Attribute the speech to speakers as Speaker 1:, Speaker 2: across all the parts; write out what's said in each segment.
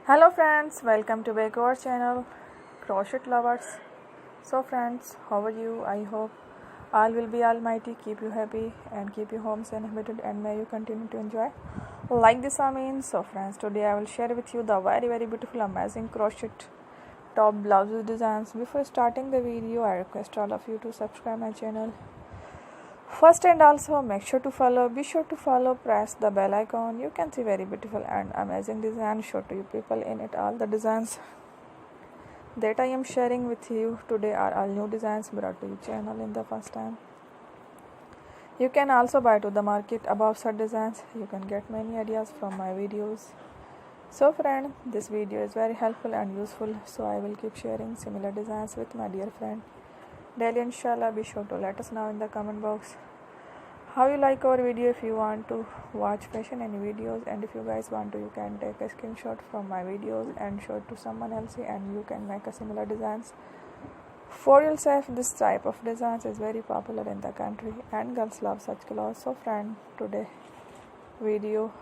Speaker 1: Hello friends, welcome to back our channel Crochet Lovers. So friends, how are you? I hope all will be almighty, keep you happy and keep your homes inhabited, and may you continue to enjoy like this means. So friends, today I will share with you the very beautiful amazing crochet top blouses designs. Before starting the video, I request all of you to subscribe my channel first, and also be sure to follow, press the bell icon. You can see very beautiful and amazing designs show to you people in it. All the designs that I am sharing with you today are all new designs brought to your channel in the first time. You can also buy to the market above such designs. You can get many ideas from my videos. So friend, this video is very helpful and useful, so I will keep sharing similar designs with my dear friend daily, inshallah. Be sure to let us know in the comment box how you like our video. If you want to watch fashion any videos, and if you guys want to, you can take a screenshot from my videos and show it to someone else, and you can make a similar designs for yourself. This type of designs is very popular in the country and girls love such clothes. So friend, today video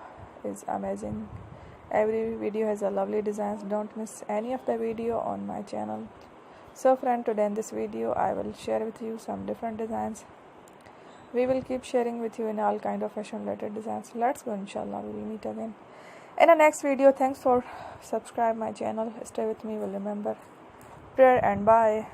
Speaker 1: is amazing. Every video has a lovely designs. Don't miss any of the video on my channel. So friend, today in this video I will share with you some different designs. We will keep sharing with you in all kind of fashion related designs. Let's go, inshallah. We will meet again in the next video. Thanks for subscribe my channel. Stay with me. Will remember prayer, and bye.